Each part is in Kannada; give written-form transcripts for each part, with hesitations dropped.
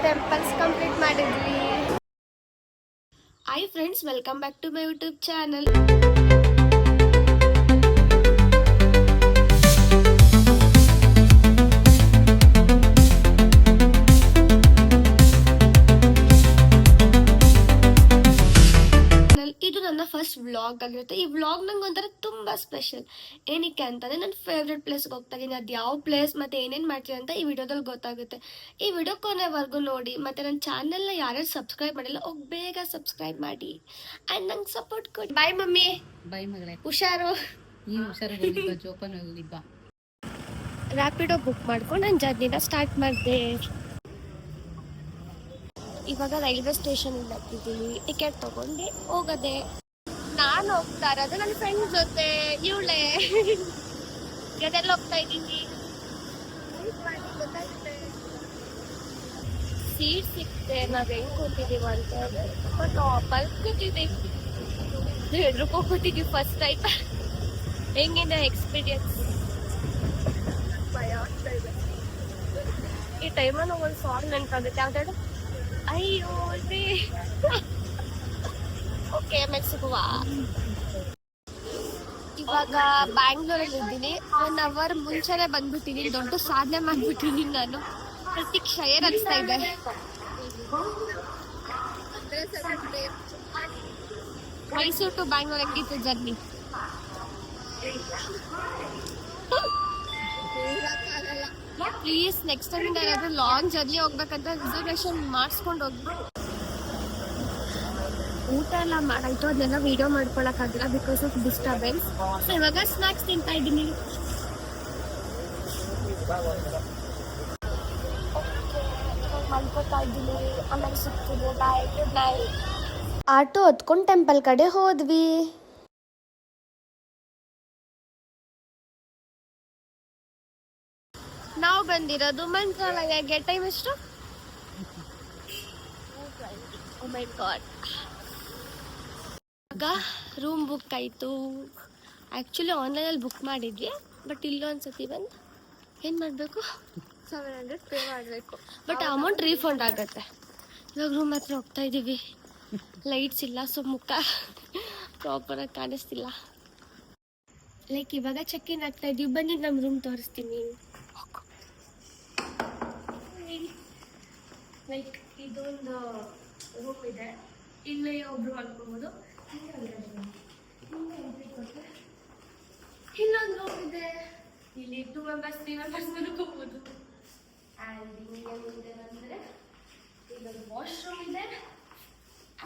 ಟೆಂಪಲ್ಸ್ ಕಂಪ್ಲೀಟ್ ಮಾಡಿದ್ವಿ. Hi friends, welcome back to my YouTube channel. ಇದು ನನ್ನ ಫಸ್ಟ್ ವ್ಲಾಗ್ ಆಗಿರುತ್ತೆ. ಈ ವ್ಲಾಗ್ ನಂಗೆ ಒಂಥರ ತುಂಬಾ ಸ್ಪೆಷಲ್. ಏನಕ್ಕೆ ಅಂತಂದ್ರೆ ನನ್ನ ಫೇವ್ರೆಟ್ ಪ್ಲೇಸ್ಗೆ ಹೋಗ್ತಾ ಇದೀನಿ. ಅದು ಯಾವ ಪ್ಲೇಸ್ ಮತ್ತೆ ಏನೇನು ಮಾಡ್ತೀನಿ ಅಂತ ಈ ವಿಡಿಯೋದಲ್ಲಿ ಗೊತ್ತಾಗುತ್ತೆ. ಈ ವಿಡಿಯೋ ಕೊನೆವರೆಗೂ ನೋಡಿ. ಮತ್ತೆ ನನ್ನ ಚಾನೆಲ್ನ ಯಾರ್ಯಾರು ಸಬ್ಸ್ಕ್ರೈಬ್ ಮಾಡಿಲ್ಲ ಹೋಗಿ ಬೇಗ ಸಬ್ಸ್ಕ್ರೈಬ್ ಮಾಡಿ ಆ್ಯಂಡ್ ನಂಗೆ ಸಪೋರ್ಟ್ ಕೊಡಿ. ಬಾಯ್ ಮಮ್ಮಿ. ಬಾಯ್ ಮಗಳೇ. ಹುಷಾರು. ನೀನು ಹುಷಾರಾಗಿ ಜೋಪಾನ ಬಾ. ರ್ಯಾಪಿಡೋ ಬುಕ್ ಮಾಡ್ಕೊಂಡು ನನ್ನ ಜರ್ನಿನ ಸ್ಟಾರ್ಟ್ ಮಾಡಿದೆ. ಇವಾಗ ರೈಲ್ವೆ ಸ್ಟೇಷನ್ ಇಂದ ಹತ್ತಿದ್ದೀವಿ. ಟಿಕೆಟ್ ತಗೊಂಡು ಹೋಗದೆ. ನಾನು ಹೋಗ್ತಾ ಇರೋದು ನನ್ನ ಫ್ರೆಂಡ್ ಜೊತೆ. ಇವಳೆ ಗದೆಲ್ಲ ಹೋಗ್ತಾ ಇದ್ದೀನಿ. ಸೀಟ್ ಸಿಕ್ತೆ. ನಾವ್ ಹೆಂಗ್ ಕೂತಿದೀವಿ ಅಂತ ಟಾಪಲ್ಲಿ ಕೂತಿದ್ದೀವಿ. 2 ರೂಪಾಯಿ ಕೂತಿದ್ದೀವಿ ಫಸ್ಟ್ ಟೈಮ್. ಹೆಂಗಿದೆ ಎಕ್ಸ್ಪೀರಿಯನ್ಸ್? ಭಯ ಆಗ್ತಾ ಇದೆ. ಈ ಟೈಮಲ್ಲಿ ಒಂದು ಸಾಂಗ್ ನೆನಪಾಗುತ್ತೆ. ಯಾವ್ದಾದ್ರು ಅಯ್ಯೋ ಓಕೆ ಮೆಕ್ಸಿಕೋವಾ. ಇವಾಗ ಬ್ಯಾಂಗ್ಳೂರಲ್ಲಿ ಇದ್ದೀನಿ. 1 ಅವರ್ ಮುಂಚೆನೆ ಬಂದ್ಬಿಟ್ಟಿನಿ. ದೊಡ್ಡ ಸಾಧನೆ ಮಾಡ್ಬಿಟ್ಟಿನಿ ನಾನು. ಪ್ರತೀಕ್ಷೆಯೇ ಅನಿಸ್ತಾ ಇದೆ. ಮೈಸೂರು ಟು ಬ್ಯಾಂಗ್ಳೂರ್ ಹೆಂಗಿತ್ತು ಜರ್ನಿ? ಪ್ಲೀಸ್ ನೆಕ್ಸ್ಟ್ ಟೈಮ್ ಇಂದ ಏನಾದ್ರು ಲಾಂಗ್ ಜರ್ನಿ ಹೋಗ್ಬೇಕಂತ ರಿಸರ್ವೇಶನ್ ಮಾಡಿಸ್ಕೊಂಡು ಹೋಗಿ. ಊಟ ಎಲ್ಲ ಮಾಡಾಯ್ತು. ಅದನ್ನೆಲ್ಲ ವಿಡಿಯೋ ಮಾಡ್ಕೊಳಕ್ಕಾಗಿಲ್ಲ ಬಿಕಾಸ್ ಆಫ್ ಡಿಸ್ಟರ್ಬೆನ್ಸ್. ಸೊ ಇವಾಗ ಸ್ನಾಕ್ಸ್ ತಿಂತಾ ಇದ್ದೀನಿ. ಮಲ್ಕೋತಾ ಇದ್ದೀನಿ. ಆಮೇಲೆ ಸಿಗ್ತೀನಿ. Bye, good night. ಆಟೋ ಹೊತ್ಕೊಂಡು ಟೆಂಪಲ್ ಕಡೆ ಹೋದ್ವಿ. ನಾವು ಬಂದಿರೋದು ಮಂತ್ರಾಲಯಗೆ. ಟೈಮ್ ಎಷ್ಟು? Oh my God. ಆಗ ರೂಮ್ ಬುಕ್ ಆಯಿತು. ಆ್ಯಕ್ಚುಲಿ ಆನ್ಲೈನಲ್ಲಿ ಬುಕ್ ಮಾಡಿದ್ವಿ. ಬಟ್ ಇಲ್ಲೊಂದ್ಸತಿ ಬಂದು ಏನು ಮಾಡಬೇಕು? 700 ಪೇ ಮಾಡಬೇಕು. ಬಟ್ ಅಮೌಂಟ್ ರೀಫಂಡ್ ಆಗುತ್ತೆ. ಇವಾಗ ರೂಮ್ ಹತ್ರ ಹೋಗ್ತಾ ಇದ್ದೀವಿ. ಲೈಟ್ಸ್ ಇಲ್ಲ, ಸೊ ಮುಖ ಪ್ರಾಪರಾಗಿ ಕಾಣಿಸ್ತಿಲ್ಲ. ಲೈಕ್ ಇವಾಗ ಚೆಕ್ ಇನ್ ಆಗ್ತಾ ಇದ್ದೀವಿ. ಬನ್ನಿ ನಮ್ಮ ರೂಮ್ ತೋರಿಸ್ತೀನಿ. ಲೈಕ್ ಇದೊಂದು ರೂಮ್ ಇದೆ. ಇಲ್ಲೇ ಒಬ್ರು ಮಲ್ಕೋಬೋದು. ಇನ್ನೊಂದು ರೂಮ್ ಇದೆ. ಇಲ್ಲಿ 2 ಮೆಂಬರ್ಸ್ 3 ಮೆಂಬರ್ಸ್ ಮಲ್ಕೋಬೋದು. ಆ್ಯಂಡ್ ಇನ್ನೇನಿದೆ ಅಂದರೆ ಇಲ್ಲೊಂದು ವಾಶ್ರೂಮ್ ಇದೆ.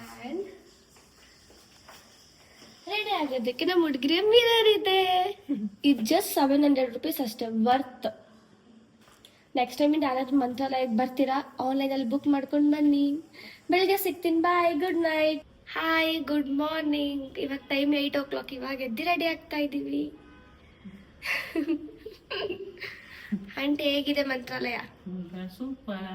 ಆ್ಯಂಡ್ ರೆಡಿ ಆಗೋದಕ್ಕೆ ನಮ್ಮ ಹುಡುಗಿರ ಮಿರರ್ ಇದೆ. ಇದು ಜಸ್ಟ್ 700 ರೂಪೀಸ್ ಅಷ್ಟೇ, ವರ್ತ್. ನೆಕ್ಸ್ಟ್ ಟೈಮಿಂದ ಯಾರಾದ್ರೂ ಮಂತ್ರಾಲಯಕ್ಕೆ ಬರ್ತೀರಾ ಆನ್ಲೈನಲ್ಲಿ ಬುಕ್ ಮಾಡ್ಕೊಂಡು ಬನ್ನಿ. ಬೆಳಗ್ಗೆ ಸಿಗ್ತೀನಿ. Bye, good night. Hi, good morning. ಇವಾಗ ಟೈಮ್ 8 o'clock. ಇವಾಗ ಎದ್ದು ರೆಡಿ ಆಗ್ತಾ ಇದ್ದೀವಿ. ಆಂಟಿ ಹೇಗಿದೆ ಮಂತ್ರಾಲಯ? ಸೂಪರ್.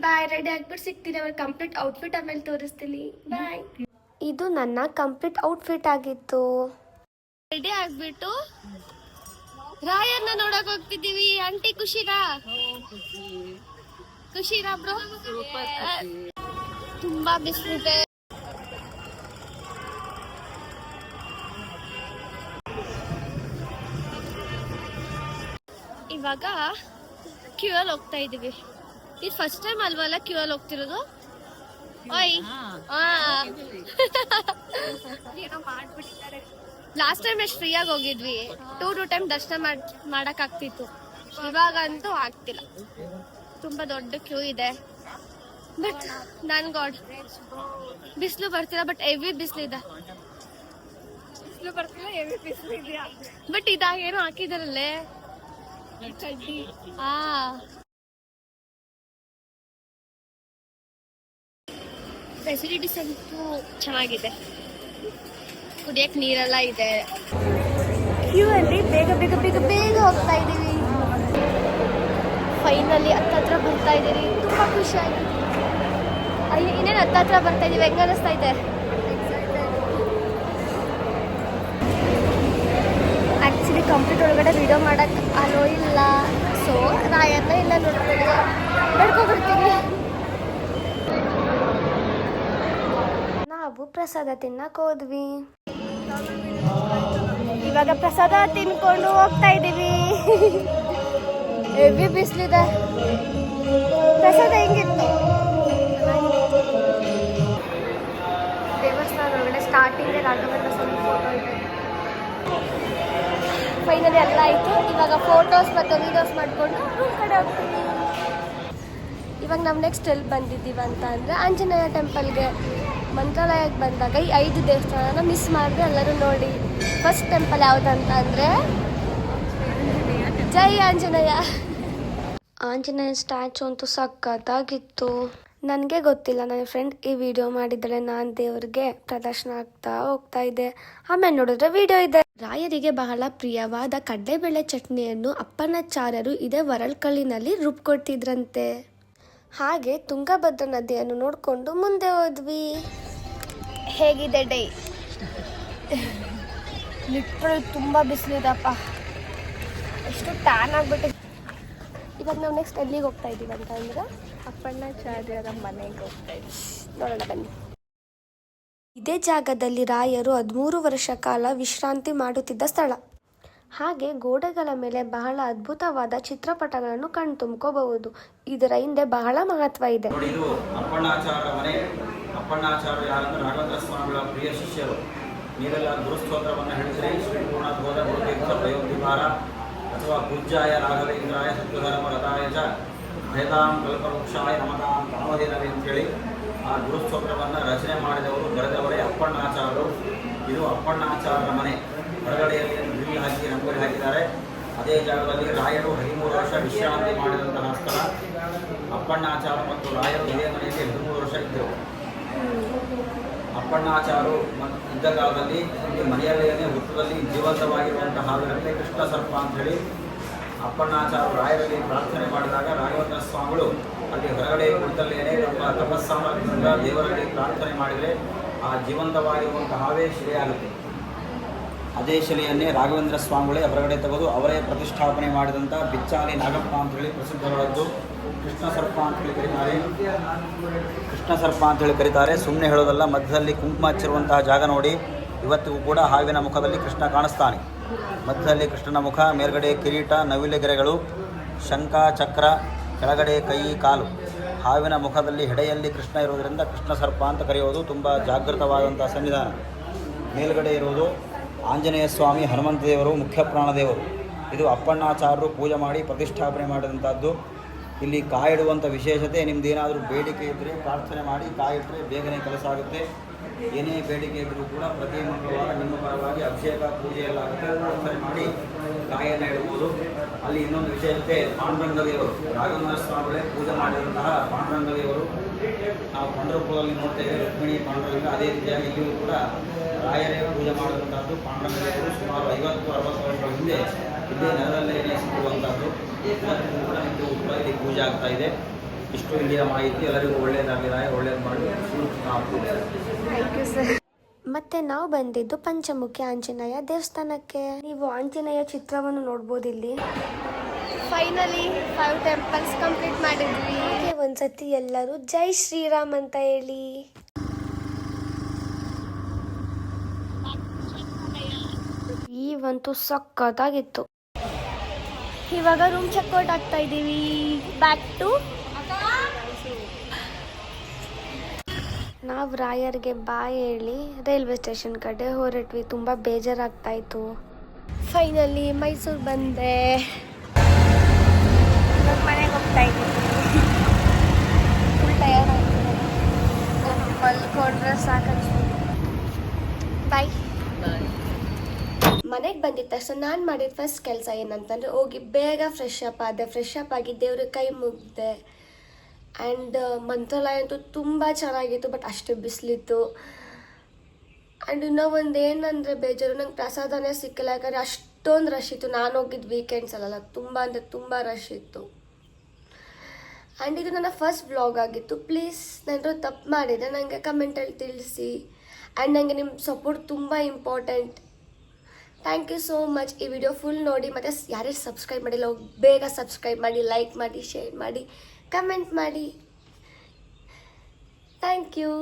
ಬಾಯ್, ರೆಡಿ ಆಗ್ಬಿಟ್ಟು ಸಿಗ್ತೀನಿ. ಅವ್ರ ಕಂಪ್ಲೀಟ್ ಔಟ್ಫಿಟ್ ಆಮೇಲೆ ತೋರಿಸ್ತೀನಿ. ಬಾಯ್. ಇದು ನನ್ನ ಕಂಪ್ಲೀಟ್ ಔಟ್ಫಿಟ್ ಆಗಿತ್ತು. ರೆಡಿ ಆಗ್ಬಿಟ್ಟು ರಾಯನ್ನ ನೋಡಕ್ ಹೋಗ್ತಿದ್ದೀವಿ. ಆಂಟಿ ಖುಷಿನಾ? ಖುಷಿನಾ ಬ್ರೋ? ತುಂಬಾ ಬಿಸಿಲಿದೆ. ಇವಾಗ ಕ್ಯೂ ಅಲ್ಲಿ ಹೋಗ್ತಾ ಇದೀವಿ. ಇದು ಫಸ್ಟ್ ಟೈಮ್ ಅಲ್ವಲ್ಲ ಕ್ಯೂ ಅಲ್ಲಿ ಹೋಗ್ತಿರೋದು? ಓಯ್ ಲಾಸ್ಟ್ ಟೈಮ್ ಎಷ್ಟು ಫ್ರೀಯಾಗಿ ಹೋಗಿದ್ವಿ. 2 ಟೈಮ್ ದರ್ಶನ ಮಾಡಕ್ ಆಗ್ತಿತ್ತು. ಇವಾಗಂತೂ ಆಗ್ತಿಲ್ಲ. ತುಂಬಾ ದೊಡ್ಡ ಕ್ಯೂ ಇದೆ. ಬಟ್ ನನ್ ಗಾಡ್ ಬಿಸಿಲು ಬರ್ತಿಲ್ಲ. But heavy ಬಿಸಿಲಿದೆ. ಬಟ್ ಇದಾಗ ಏನೋ ಹಾಕಿದಾರಲ್ಲೇ ಫೆಸಿಲಿಟೀಸ್ ಅಂತೂ ಚೆನ್ನಾಗಿದೆ. ಕುಡಿಯಕ್ಕೆ ನೀರೆಲ್ಲ ಇದೆ. ಕ್ಯೂ ಅಲ್ಲಿ ಬೇಗ ಬೇಗ ಬೇಗ ಬೇಗ ಹೋಗ್ತಾ ಇದ್ದೀವಿ. ಫೈನಲಿ ಹತ್ತತ್ರ ಬರ್ತಾ ಇದ್ದೀವಿ. ತುಂಬಾ ಖುಷಿ ಆಗಿದೆ. ಅಯ್ಯೋ ಇನ್ನೇನು ಹತ್ತತ್ರ ಬರ್ತಾ ಇದೀವಿ. ಹೆಂಗ ಅನಿಸ್ತಾ ಇದೆ? ಆ್ಯಕ್ಚುಲಿ ಕಂಪ್ಲೀಟ್ ಒಳಗಡೆ ವಿಡಿಯೋ ಮಾಡೋಕ್ಕೆ ಅಲೋ ಇಲ್ಲ. ಸೊ ಸೊ ರಾಯನ್ನ ಇಲ್ಲ ನೋಡ್ಕೊಬರ್ತೀವಿ. ನಾವು ಪ್ರಸಾದ ತಿನ್ನಕ್ ಹೋದ್ವಿ. ಇವಾಗ ಪ್ರಸಾದ ತಿನ್ಕೊಂಡು ಹೋಗ್ತಾ ಇದ್ದೀವಿ. ಹೆವಿ ಬಿಸಿಲಿದೆ. ಪ್ರಸಾದ ಹೆಂಗಿತ್ತು? ದೇವಸ್ಥಾನ ಒಳಗಡೆ ಸ್ಟಾರ್ಟಿಂಗ್ ರಾಘವೇಂದ್ರ ಸ್ವಾಮಿ ಫೋಟೋ ಇದೆ. ಫೈನಲಿ ಎಲ್ಲ ಆಯಿತು. ಇವಾಗ ಫೋಟೋಸ್ ಮತ್ತು ವೀಡಿಯೋಸ್ ಮಾಡಿಕೊಂಡು ರೂಮ್ ಕಡೆ ಹೋಗ್ತೀವಿ. ಇವಾಗ ನಾವು ನೆಕ್ಸ್ಟ್ ಎಲ್ಲಿ ಬಂದಿದ್ದೀವಿ ಅಂತ ಅಂದರೆ ಆಂಜನೇಯ ಟೆಂಪಲ್ಗೆ. ಮಂತ್ರಾಲಯಕ್ಕೆ ಬಂದಾಗ ಈ 5 ದೇವಸ್ಥಾನನ ಮಿಸ್ ಮಾಡಿದ್ರೆ ಎಲ್ಲರೂ ನೋಡಿ. ಫಸ್ಟ್ ಟೆಂಪಲ್ ಯಾವುದಂತ ಅಂದರೆ ಜೈ ಆಂಜನೇಯ. ಆಂಜನೇಯ ಸ್ಟ್ಯಾಚು ಅಂತೂ ಸಖತ್ತಾಗಿತ್ತು. ನನಗೆ ಗೊತ್ತಿಲ್ಲ, ನನ್ನ ಫ್ರೆಂಡ್ ಈ ವಿಡಿಯೋ ಮಾಡಿದರೆ ನಾನು ದೇವ್ರಿಗೆ ಪ್ರದರ್ಶನ ಆಗ್ತಾ ಹೋಗ್ತಾ ಇದ್ದೆ. ಆಮೇಲೆ ನೋಡಿದ್ರೆ ವಿಡಿಯೋ ಇದೆ. ರಾಯರಿಗೆ ಬಹಳ ಪ್ರಿಯವಾದ ಕಡಲೆಬೇಳೆ ಚಟ್ನಿಯನ್ನು ಅಪ್ಪನಾಚಾರ್ಯರು ಇದೇ ವರಳ್ಕಲ್ಲಿನಲ್ಲಿ ರುಬ್ಕೊಡ್ತಿದ್ರಂತೆ. ಹಾಗೆ ತುಂಗಭದ್ರಾ ನದಿಯನ್ನು ನೋಡಿಕೊಂಡು ಮುಂದೆ ಹೋದ್ವಿ. ಹೇಗಿದೆ ಡೇ? ಲಿಟ್ರಲ್ ತುಂಬ ಬಿಸಿಲಿದಪ್ಪ, ಎಷ್ಟು ಟ್ಯಾನ್ ಆಗಿಬಿಟ್ಟಿದೆ. ಇವಾಗ ನಾವು ನೆಕ್ಸ್ಟ್ ಎಲ್ಲಿಗೆ ಹೋಗ್ತಾ ಇದ್ದೀವಿ ಅಂತ ಅಂದರೆ ಅಪ್ಪಣ್ಣಾಚಾರ್ಯರ ಮನೆಗೆ ಹೋಗ್ತಾ ಇದ್ದೀವಿ. ನೋಡೋಣ ಬನ್ನಿ. ಇದೇ ಜಾಗದಲ್ಲಿ ರಾಯರು 13 ವರ್ಷ ಕಾಲ ವಿಶ್ರಾಂತಿ ಮಾಡುತ್ತಿದ್ದ ಸ್ಥಳ. ಹಾಗೆ ಗೋಡೆಗಳ ಮೇಲೆ ಬಹಳ ಅದ್ಭುತವಾದ ಚಿತ್ರಪಟಗಳನ್ನು ಕಣ್ತುಂಬ್ಕೋಬಹುದು. ಇದರ ಹಿಂದೆ ಬಹಳ ಮಹತ್ವ ಇದೆ. ಇದು ಅಪ್ಪಣ್ಣಾಚಾರ್ಯರ ಮನೆ. ಅಪ್ಪಣ್ಣಾಚಾರ್ಯರು ಯಾರಂದ್ರೆ ರಾಘವೇಂದ್ರ ಸ್ವಾಮಿಗಳ ಪ್ರಿಯ ಶಿಷ್ಯರು. ನೀವೆಲ್ಲ ಗುರುಸ್ತೋತ್ರವನ್ನು ಹೇಳಿದರೆ ಶ್ರೀಪೂರ್ಣ ಬೋಧ ಗುರುತೀರ್ಥ ಪ್ರಯೋಗಿಭಾರ ಅಥವಾ ಪೂಜ್ಯಾಯ ರಾಘವೇಂದ್ರಾಯ ಸತ್ಯಧರ್ಮ ರಥಾಯ ಚ ಭೇದಾಂ ಕಲ್ಪವೃಕ್ಷಾಯ ನಮತಾಂ ಕಾಮಧೇನವೇ ಅಂತೇಳಿ ಆ ಗುರುಸ್ತೋತ್ರವನ್ನು ರಚನೆ ಮಾಡಿದವರು ಬರೆದವರೇ ಅಪ್ಪಣ್ಣಾಚಾರ್ಯರು. ಇದು ಅಪ್ಪಣ್ಣಾಚಾರ್ಯರ ಮನೆ. ಹೊರಗಡೆಯಲ್ಲಿ ಗ್ರಿಲ್ ಹಾಕಿ ರಂಗೋಲಿ ಹಾಕಿದ್ದಾರೆ. ಅದೇ ಜಾಗದಲ್ಲಿ ರಾಯರು 13 ವರ್ಷ ವಿಶ್ರಾಂತಿ ಮಾಡಿದಂತಹ ಸ್ಥಳ. ಅಪ್ಪಣ್ಣಾಚಾರ್ಯ ಮತ್ತು ರಾಯರು ಇದೇ ಮನೆಯಲ್ಲಿ 13 ವರ್ಷ ಇದ್ದರು. ಅಪ್ಪಣ್ಣಾಚಾರ್ಯರು ಇದ್ದ ಕಾಲದಲ್ಲಿ ಈ ಮನೆಯಲ್ಲೇನೆ ವೃತ್ತದಲ್ಲಿ ಜೀವಂತವಾಗಿರುವಂತಹ ಹಾವಿನಲ್ಲಿ ಕೃಷ್ಣ ಸರ್ಪ ಅಂತ ಹೇಳಿ ಅಪ್ಪಣ್ಣಾಚಾರ್ಯರು ರಾಯರಲ್ಲಿ ಪ್ರಾರ್ಥನೆ ಮಾಡಿದಾಗ ರಾಘವೇಂದ್ರ ಸ್ವಾಮಿಗಳು ಅಲ್ಲಿ ಹೊರಗಡೆ ಕುಳಿತಲ್ಲೇನೆ ತಮ್ಮ ತಪಸ್ಸಾಮರ್ಥ್ಯದಿಂದ ದೇವರಲ್ಲಿ ಪ್ರಾರ್ಥನೆ ಮಾಡಿದರೆ ಆ ಜೀವಂತವಾಗಿರುವಂತಹ ಹಾವೇ ಶಿಲೆಯಾಗುತ್ತೆ. ಅದೇ ಶಿಲೆಯನ್ನೇ ರಾಘವೇಂದ್ರ ಸ್ವಾಮಿಗಳೇ ಹೊರಗಡೆ ತೆಗೆದು ಅವರೇ ಪ್ರತಿಷ್ಠಾಪನೆ ಮಾಡಿದಂಥ ಬಿಚ್ಚಾಲಿ ನಾಗಪ್ಪ ಅಂತ ಹೇಳಿ ಪ್ರಸಿದ್ಧವಾದದ್ದು. ಕೃಷ್ಣ ಸರ್ಪ ಅಂತೇಳಿ ಕರೀತಾರೆ. ಕೃಷ್ಣ ಸರ್ಪ ಅಂತೇಳಿ ಕರೀತಾರೆ. ಸುಮ್ಮನೆ ಹೇಳೋದಲ್ಲ, ಮಧ್ಯದಲ್ಲಿ ಕುಂಕುಮ ಹಚ್ಚಿರುವಂತಹ ಜಾಗ ನೋಡಿ. ಇವತ್ತಿಗೂ ಕೂಡ ಹಾವಿನ ಮುಖದಲ್ಲಿ ಕೃಷ್ಣ ಕಾಣಿಸ್ತಾನೆ. ಮಧ್ಯದಲ್ಲಿ ಕೃಷ್ಣನ ಮುಖ, ಮೇಲ್ಗಡೆ ಕಿರೀಟ, ನವಿಲೆ ಗೆರೆಗಳು, ಶಂಖ, ಚಕ್ರ, ಕೆಳಗಡೆ ಕೈ ಕಾಲು. ಹಾವಿನ ಮುಖದಲ್ಲಿ ಹೆಡೆಯಲ್ಲಿ ಕೃಷ್ಣ ಇರೋದರಿಂದ ಕೃಷ್ಣ ಸರ್ಪ ಅಂತ ಕರೆಯೋದು. ತುಂಬ ಜಾಗೃತವಾದಂಥ ಸನ್ನಿಧಾನ. ಮೇಲ್ಗಡೆ ಇರೋದು ಆಂಜನೇಯ ಸ್ವಾಮಿ, ಹನುಮಂತ ದೇವರು, ಮುಖ್ಯ ಪ್ರಾಣದೇವರು. ಇದು ಅಪ್ಪಣ್ಣಾಚಾರ್ಯರು ಪೂಜೆ ಮಾಡಿ ಪ್ರತಿಷ್ಠಾಪನೆ ಮಾಡಿದಂಥದ್ದು. ಇಲ್ಲಿ ಕಾಯಿಡುವಂಥ ವಿಶೇಷತೆ, ನಿಮ್ಮದೇನಾದರೂ ಬೇಡಿಕೆ ಇದ್ದರೆ ಪ್ರಾರ್ಥನೆ ಮಾಡಿ ಕಾಯಿಟ್ಟರೆ ಬೇಗನೆ ಕೆಲಸ ಆಗುತ್ತೆ. ಏನೇ ಬೇಡಿಕೆ ಇದ್ದರೂ ಕೂಡ ಪ್ರತಿ ಮಂಗಳವಾರ ನಿಮ್ಮ ಪರವಾಗಿ ಅಭಿಷೇಕ ಪೂಜೆ ಎಲ್ಲ ಆಗುತ್ತೆ. ಪ್ರಾರ್ಥನೆ ಮಾಡಿ ಕಾಯಿಯನ್ನು ಇಡ್ಬೋದು. ಅಲ್ಲಿ ಇನ್ನೊಂದು ವಿಶೇಷತೆ, ಪಾಂಡುರಂಗ ದೇವರು, ರಾಘವೇಂದ್ರ ಸ್ವಾಮಿಗಳೇ ಪೂಜೆ ಮಾಡಿದಂತಹ ಪಾಂಡುರಂಗ ದೇವರು. ನಾವು ಪಂಢರಪುರದಲ್ಲಿ ನೋಡ್ತೇವೆ ರುಕ್ಮಿಣಿ ಪಾಂಡುರಂಗ. ಅದೇ ರೀತಿಯಾಗಿ ಇಲ್ಲಿಯೂ ಕೂಡ ರಾಯರೇ ಪೂಜೆ ಮಾಡಿದಂಥದ್ದು ಪಾಂಡುರಂಗ ದೇವರು. ಸುಮಾರು 50-60 ವರ್ಷಗಳ ಹಿಂದೆ ಇಲ್ಲೇ ನೆಲದಲ್ಲೇ ಸಿಗುವಂಥದ್ದು. ಕೂಡ ಇಲ್ಲಿ ಪೂಜೆ ಆಗ್ತಾ ಇದೆ. ಇಷ್ಟು ಇಲ್ಲಿಯ ಮಾಹಿತಿ. ಎಲ್ಲರಿಗೂ ಒಳ್ಳೆಯದಾಗಿದೆ. ಒಳ್ಳೆಯದು ಮಾಡಿ. Thank you sir. ಮತ್ತೆ ನಾವು ಬಂದಿದ್ದು ಪಂಚಮುಖಿ ಆಂಜನೇಯ ದೇವಸ್ಥಾನಕ್ಕೆ. ನೀವು ಆಂಜನೇಯ ಚಿತ್ರವನ್ನು ನೋಡ್ಬೋದು ಇಲ್ಲಿ. ಫೈನಲಿ 5 ಟೆಂಪಲ್ಸ್ ಕಂಪ್ಲೀಟ್ ಮಾಡಿದ್ವಿ. ಒಂದ್ಸತಿ ಎಲ್ಲರೂ ಜೈ ಶ್ರೀರಾಮ್ ಅಂತ ಹೇಳಿ. ಇವಂತೂ ಸಕ್ಕತ್ತಾಗಿತ್ತು. ಇವಾಗ ರೂಮ್ ಚೆಕ್ಔಟ್ ಆಗ್ತಾ ಇದ್ದೀವಿ. ಬ್ಯಾಕ್ ಟು ನಾವು ರಾಯರ್ಗೆ ಬಾಯ್ ಹೇಳಿ ರೈಲ್ವೆ ಸ್ಟೇಷನ್ ಕಡೆ ಹೊರಟ್ವಿ. ತುಂಬ ಬೇಜಾರಾಗ್ತಾ ಇತ್ತು. ಫೈನಲಿ ಮೈಸೂರು ಬಂದೆ. ಮನೆಗೆ ಹೋಗ್ತಾ ಇದ್ದೀವಿ. ಫುಲ್ ಟಯರ್ಡ್ ಆಗ್ತದೆ. ಮಲ್ಕೊಂಡ್ರೆ ಸಾಕಾಗ್ತದೆ. ಬಾಯ್. ಮನೆಗೆ ಬಂದಿದ್ದ ತಕ್ಷಣ ನಾನು ಮಾಡಿದ ಫಸ್ಟ್ ಕೆಲಸ ಏನಂತಂದರೆ ಹೋಗಿ ಬೇಗ ಫ್ರೆಶ್ ಅಪ್ ಆದೆ. ಫ್ರೆಶ್ ಅಪ್ ಆಗಿ ದೇವ್ರಿಗೆ ಕೈ ಮುಗ್ದೆ. ಆ್ಯಂಡ್ ಮಂತ್ರಾಲಯ ಅಂತೂ ತುಂಬ ಚೆನ್ನಾಗಿತ್ತು, ಬಟ್ ಅಷ್ಟೇ ಬಿಸಿಲಿತ್ತು. ಆ್ಯಂಡ್ ಇನ್ನೂ ಒಂದು ಏನಂದರೆ ಬೇಜಾರು, ನಂಗೆ ಪ್ರಸಾದನೇ ಸಿಕ್ಕಿಲ್ಲ. ಯಾಕಂದರೆ ಅಷ್ಟೊಂದು ರಶ್ ಇತ್ತು. ನಾನು ಹೋಗಿದ್ದು ವೀಕೆಂಡ್ಸ್ ಅಲ್ಲ, ತುಂಬ ಅಂದರೆ ತುಂಬ ರಶ್ ಇತ್ತು. ಆ್ಯಂಡ್ ಇದು ನನ್ನ ಫಸ್ಟ್ ವ್ಲಾಗ್ ಆಗಿತ್ತು. ಪ್ಲೀಸ್ ನಾನು ತಪ್ಪು ಮಾಡಿದೆ ನನಗೆ ಕಮೆಂಟಲ್ಲಿ ತಿಳಿಸಿ. ಆ್ಯಂಡ್ ನನಗೆ ನಿಮ್ಮ ಸಪೋರ್ಟ್ ತುಂಬ important. Thank you so much. ಈ ವಿಡಿಯೋ ಫುಲ್ ನೋಡಿ, ಮತ್ತು ಯಾರೇ ಸಬ್ಸ್ಕ್ರೈಬ್ ಮಾಡಿಲ್ಲ ಬೇಗ ಸಬ್ಸ್ಕ್ರೈಬ್ ಮಾಡಿ, ಲೈಕ್ ಮಾಡಿ, ಶೇರ್ ಮಾಡಿ, ಕಮೆಂಟ್ ಮಾಡಿ. Thank you.